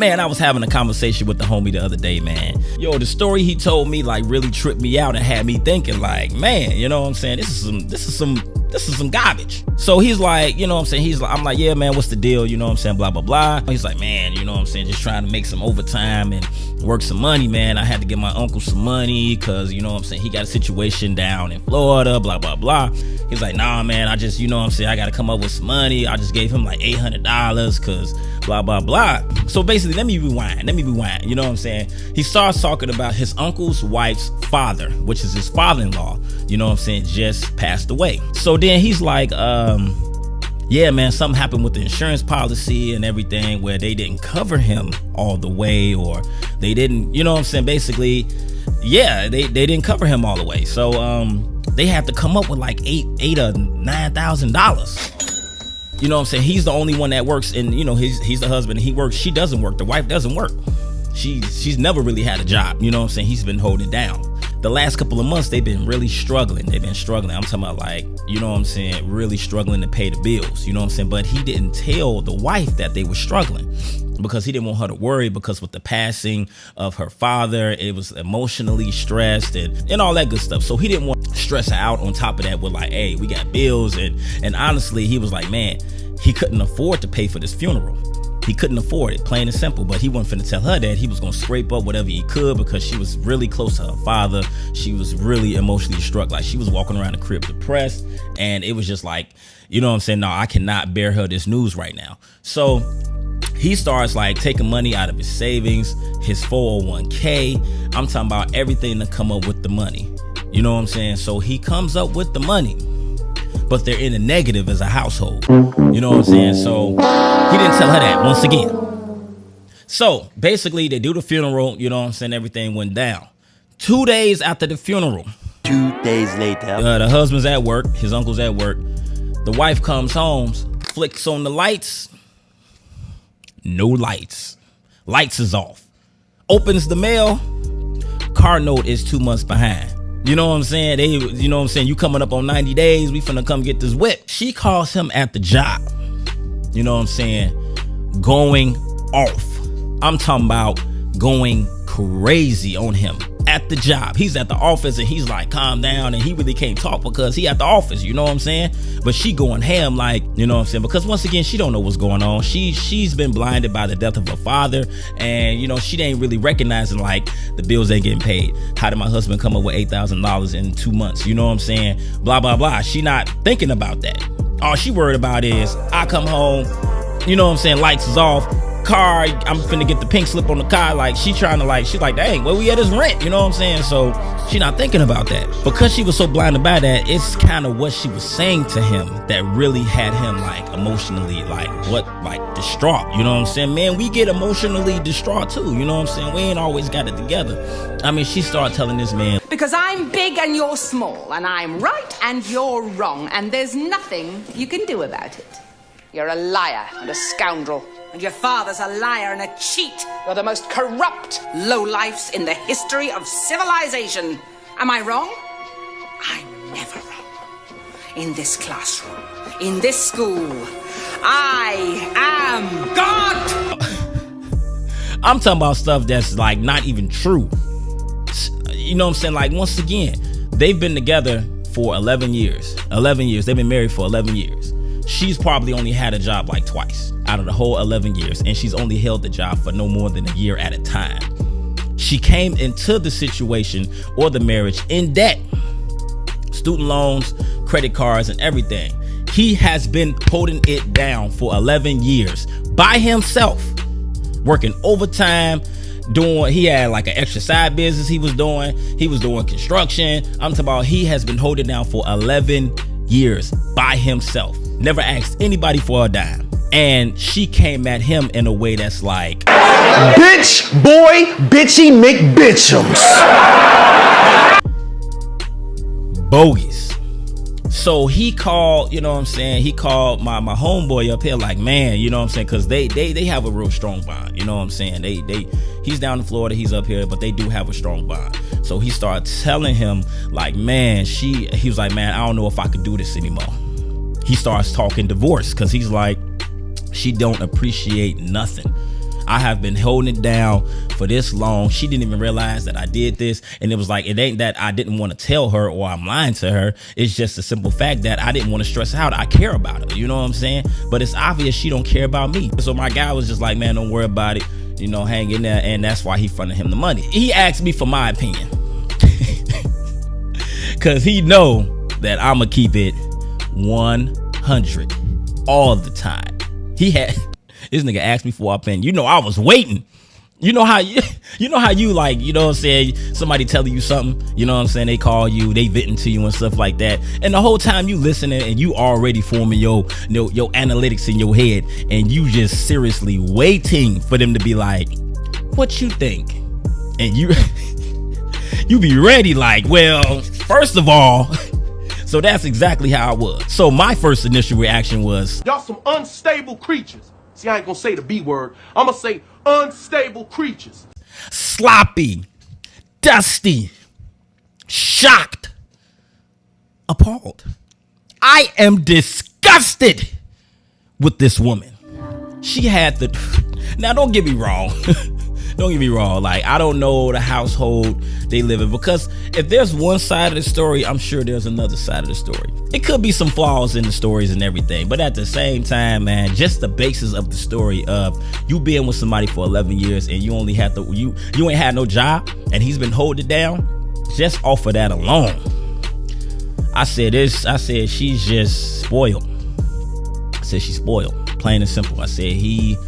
Man, I was having a conversation with the homie the other day, man. Yo, the story he told me like really tripped me out and had me thinking like, man, you know what I'm saying? This is some garbage. So he's like, you know what I'm saying? I'm like, yeah, man, what's the deal? You know what I'm saying? Blah, blah, blah. He's like, man, you know what I'm saying? Just trying to make some overtime and work some money, man. I had to give my uncle some money because, you know what I'm saying? He got a situation down in Florida, blah, blah, blah. He's like, nah, man, I just, you know what I'm saying? I got to come up with some money. I just gave him like $800 because blah, blah, blah. So basically, let me rewind. You know what I'm saying? He starts talking about his uncle's wife's father, which is his father-in-law, you know what I'm saying, just passed away. So then he's like, yeah, man, something happened with the insurance policy and everything where they didn't cover him all the way, or they didn't, you know what I'm saying? Basically, yeah, they didn't cover him all the way. So they had to come up with like $8,000 or $9,000. You know what I'm saying? He's the only one that works, and you know, he's the husband and he works. She doesn't work. The wife doesn't work. She's never really had a job. You know what I'm saying? He's been holding down. The last couple of months, they've been really struggling. I'm talking about like, you know what I'm saying, really struggling to pay the bills. You know what I'm saying? But he didn't tell the wife that they were struggling because he didn't want her to worry, because with the passing of her father, it was emotionally stressed and all that good stuff. So he didn't want to stress her out on top of that with like, hey, we got bills. And honestly, he was like, man, he couldn't afford to pay for this funeral. He couldn't afford it, plain and simple. But he wasn't finna tell her that. He was gonna scrape up whatever he could because she was really close to her father. She was really emotionally struck. Like, she was walking around the crib depressed, and it was just like, you know what I'm saying? No, I cannot bear her this news right now. So he starts like taking money out of his savings, his 401k. I'm talking about everything to come up with the money. You know what I'm saying? So he comes up with the money, but they're in a negative as a household. You know what I'm saying? So he didn't tell her that once again. So basically they do the funeral, you know what I'm saying? Everything went down. 2 days after the funeral. 2 days later. The husband's at work. His uncle's at work. The wife comes home, flicks on the lights. No lights. Lights is off. Opens the mail. Car note is 2 months behind. You know what I'm saying? You know what I'm saying? You coming up on 90 days. We finna come get this whip. She calls him at the job. You know what I'm saying? Going off. I'm talking about going crazy on him at the job. He's at the office and he's like, calm down. And he really can't talk because he at the office. You know what I'm saying? But she going ham like, you know what I'm saying? Because once again, she don't know what's going on. She's been blinded by the death of her father. And, you know, she ain't really recognizing like the bills ain't getting paid. How did my husband come up with $8,000 in 2 months? You know what I'm saying? Blah, blah, blah. She not thinking about that. All she worried about is I come home, you know what I'm saying? Lights is off. Car, I'm finna get the pink slip on the car. Like, she's like, dang, where we at is rent, you know what I'm saying? So she not thinking about that. Because she was so blinded by that, it's kind of what she was saying to him that really had him like emotionally like distraught, you know what I'm saying? Man, we get emotionally distraught too, you know what I'm saying? We ain't always got it together. I mean, she started telling this man, because I'm big and you're small, and I'm right and you're wrong, and there's nothing you can do about it. You're a liar and a scoundrel. And your father's a liar and a cheat. You're the most corrupt lowlifes in the history of civilization. Am I wrong? I'm never wrong. In this classroom, in this school, I am God! I'm talking about stuff that's like not even true. You know what I'm saying? Like, once again, they've been together for 11 years. 11 years. They've been married for 11 years. She's probably only had a job like twice out of the whole 11 years, and she's only held the job for no more than a year at a time. She came into the situation or the marriage in debt, student loans, credit cards, and everything. He has been holding it down for 11 years by himself, working overtime, he had like an extra side business he was doing construction. I'm talking about he has been holding down for 11 years by himself. Never asked anybody for a dime. And she came at him in a way that's like, bitch, boy, bitchy, McBitchums. Bogus. So he called, you know what I'm saying? He called my homeboy up here like, man, you know what I'm saying? Because they have a real strong bond. You know what I'm saying? He's down in Florida, he's up here, but they do have a strong bond. So he started telling him like, man, he was like, man, I don't know if I could do this anymore. He starts talking divorce because he's like, she don't appreciate nothing. I have been holding it down for this long. She didn't even realize that I did this. And it was like, it ain't that I didn't want to tell her or I'm lying to her. It's just a simple fact that I didn't want to stress out. I care about her. You know what I'm saying? But it's obvious she don't care about me. So my guy was just like, man, don't worry about it. You know, hang in there. And that's why he fronted him the money. He asked me for my opinion. Cause he know that I'ma keep it 100 all the time. This nigga asked me for my opinion. You know, I was waiting. You know how you like, you know what I'm saying, somebody telling you something, you know what I'm saying, they call you, they venting to you and stuff like that. And the whole time you listening and you already forming your analytics in your head, and you just seriously waiting for them to be like, what you think? And you be ready like, well, first of all. So that's exactly how I was. So my first initial reaction was, Y'all some unstable creatures. See, I ain't gonna say the B word. I'm gonna say unstable creatures. sloppy, dusty, shocked, appalled. I am disgusted with this woman. She had the, now don't get me wrong. Don't get me wrong. Like, I don't know the household they live in, because if there's one side of the story, I'm sure there's another side of the story. It could be some flaws in the stories and everything, but at the same time, man, just the basis of the story of you being with somebody for 11 years and you only have to, you ain't had no job and he's been holding it down, just off of that alone. I said she's just spoiled. I said she's spoiled, plain and simple. I said he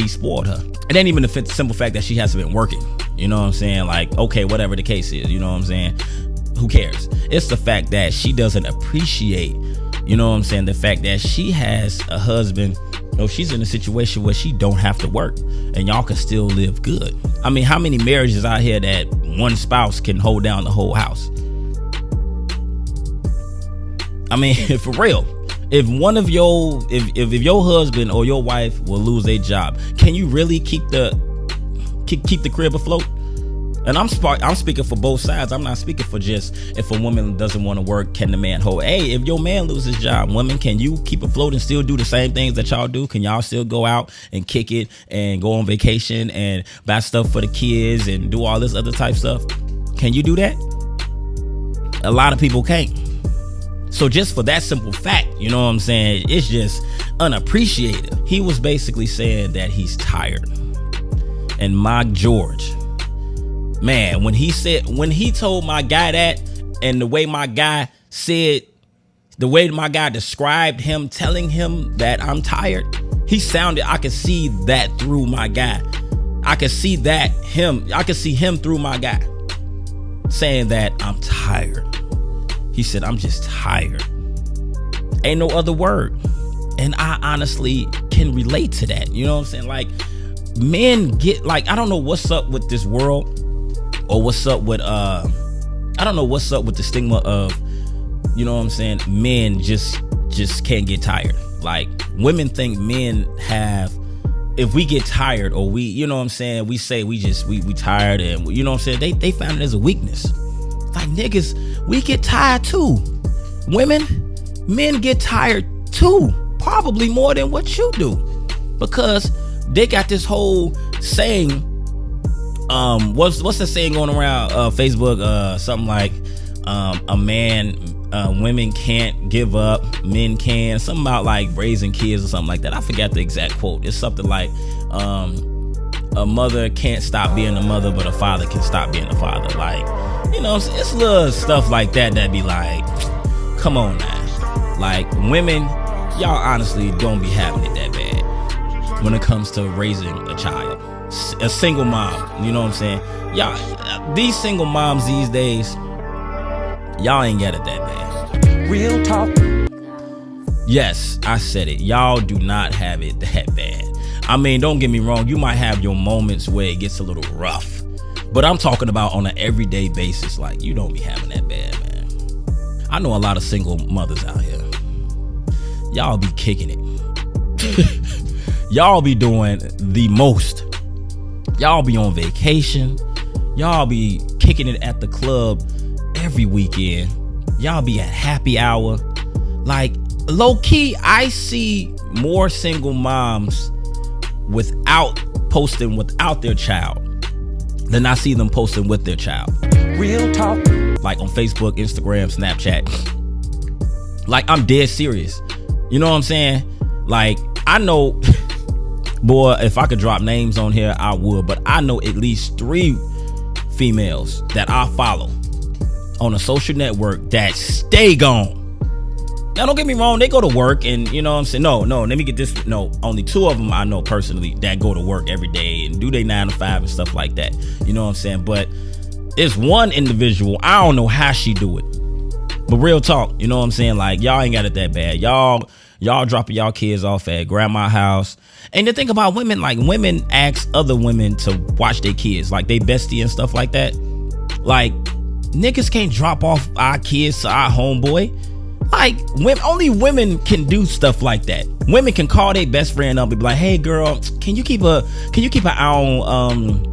spoiled her. It ain't even the simple fact that she hasn't been working. You know what I'm saying? Like, okay, whatever the case is, you know what I'm saying? Who cares? It's the fact that she doesn't appreciate, you know what I'm saying, the fact that she has a husband, or she's in a situation where she don't have to work and y'all can still live good. I mean, how many marriages out here that one spouse can hold down the whole house? I mean, for real. If one of your, if your husband or your wife will lose their job, can you really keep the crib afloat? And I'm speaking for both sides. I'm not speaking for just if a woman doesn't want to work, can the man hold? Hey, if your man loses his job, women, can you keep afloat and still do the same things that y'all do? Can y'all still go out and kick it and go on vacation and buy stuff for the kids and do all this other type stuff? Can you do that? A lot of people can't. So just for that simple fact, you know what I'm saying, it's just unappreciated. He was basically saying that he's tired. And my George, man, when he told my guy that, and the way my guy described him, telling him that I'm tired, I could see that through my guy. I could see him through my guy saying that I'm tired. He said, I'm just tired. Ain't no other word. And I honestly can relate to that. You know what I'm saying? Like, men get, like, I don't know what's up with this world, or what's up with I don't know what's up with the stigma of, you know what I'm saying, men just can't get tired. Like, women think men have, if we get tired, or we, you know what I'm saying, we say we tired, and you know what I'm saying, they find it as a weakness. Like, niggas, we get tired too. Men get tired too, probably more than what you do, because they got this whole saying, what's the saying going around Facebook, something like women can't give up, men can, something about like raising kids or something like that. I forgot the exact quote. It's something like a mother can't stop being a mother, but a father can stop being a father. Like, you know, it's little stuff like that be like, come on now. Like, women, y'all honestly don't be having it that bad when it comes to raising a child. A single mom, you know what I'm saying? Y'all, these single moms these days, y'all ain't got it that bad. Real talk. Yes, I said it. Y'all do not have it that bad. I mean, don't get me wrong. You might have your moments where it gets a little rough, but I'm talking about on an everyday basis. Like, you don't be having that bad, man. I know a lot of single mothers out here. Y'all be kicking it. Y'all be doing the most. Y'all be on vacation. Y'all be kicking it at the club every weekend. Y'all be at happy hour. Like, low key, I see more single moms without posting without their child than I see them posting with their child. Real talk. Like on Facebook, Instagram, Snapchat. Like, I'm dead serious. You know what I'm saying? Like, I know, boy, if I could drop names on here, I would. But I know at least 3 females that I follow on a social network that stay gone. Now, don't get me wrong, they go to work and, you know what I'm saying? No, let me get this. No, only 2 of them I know personally that go to work every day and do their 9 to 5 and stuff like that. You know what I'm saying? But it's one individual, I don't know how she do it. But real talk, you know what I'm saying? Like, y'all ain't got it that bad. Y'all dropping y'all kids off at grandma's house. And the thing about women, like, women ask other women to watch their kids, like they bestie and stuff like that. Like, niggas can't drop off our kids to our homeboy. Like, only women can do stuff like that. Women can call their best friend up and be like, "Hey girl, can you keep an eye on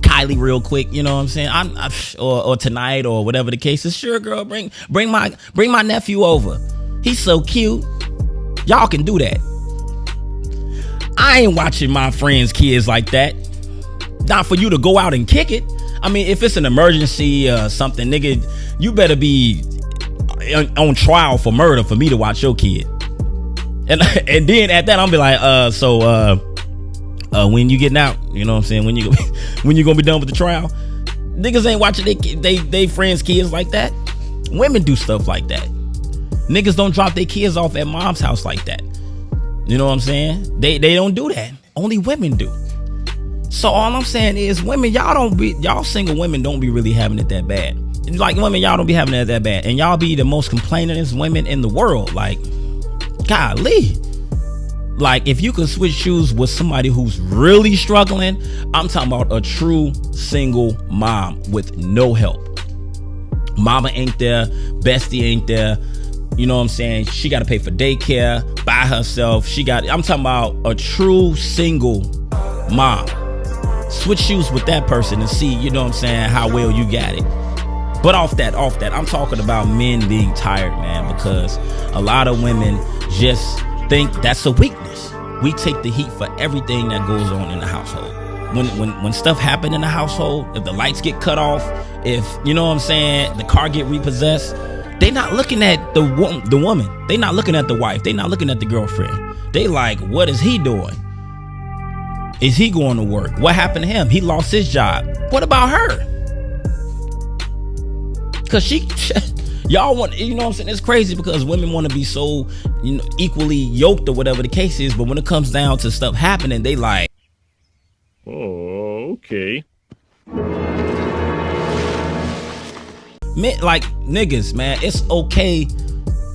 Kylie real quick?" You know what I'm saying? Or tonight or whatever the case is. Sure, girl, bring my nephew over. He's so cute. Y'all can do that. I ain't watching my friends' kids like that. Not for you to go out and kick it. I mean, if it's an emergency or something, nigga, you better be on trial for murder for me to watch your kid. And then at that, I'm be like, when you getting out? You know what I'm saying? When you gonna be done with the trial? Niggas ain't watching they friends' kids like that. Women do stuff like that. Niggas don't drop their kids off at mom's house like that. You know what I'm saying? They don't do that. Only women do. So all I'm saying is, women, y'all single women don't be really having it that bad. Like, women, y'all don't be having it that bad. And y'all be the most complainingest women in the world. Like, golly. Like, if you can switch shoes with somebody who's really struggling, I'm talking about a true single mom with no help. Mama ain't there. Bestie ain't there. You know what I'm saying? She got to pay for daycare by herself. I'm talking about a true single mom. Switch shoes with that person and see, you know what I'm saying, how well you got it. But off that, I'm talking about men being tired, man, because a lot of women just think that's a weakness. We take the heat for everything that goes on in the household. When stuff happen in the household, if the lights get cut off, if, you know what I'm saying, the car get repossessed, they not looking at the woman. They not looking at the wife. They not looking at the girlfriend. They like, what is he doing? Is he going to work? What happened to him? He lost his job. What about her? Because y'all want, you know what I'm saying? It's crazy because women want to be so, you know, equally yoked or whatever the case is. But when it comes down to stuff happening, they like, oh, okay. Men, like, niggas, man, it's okay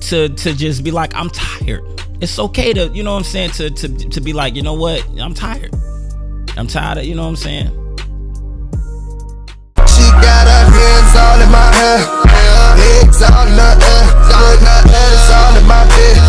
to just be like, I'm tired. It's okay to, you know what I'm saying, to be like, you know what, I'm tired. I'm tired of, you know what I'm saying. She got her hands all in my hair, legs all in her air, all in her head, it's all in my bed.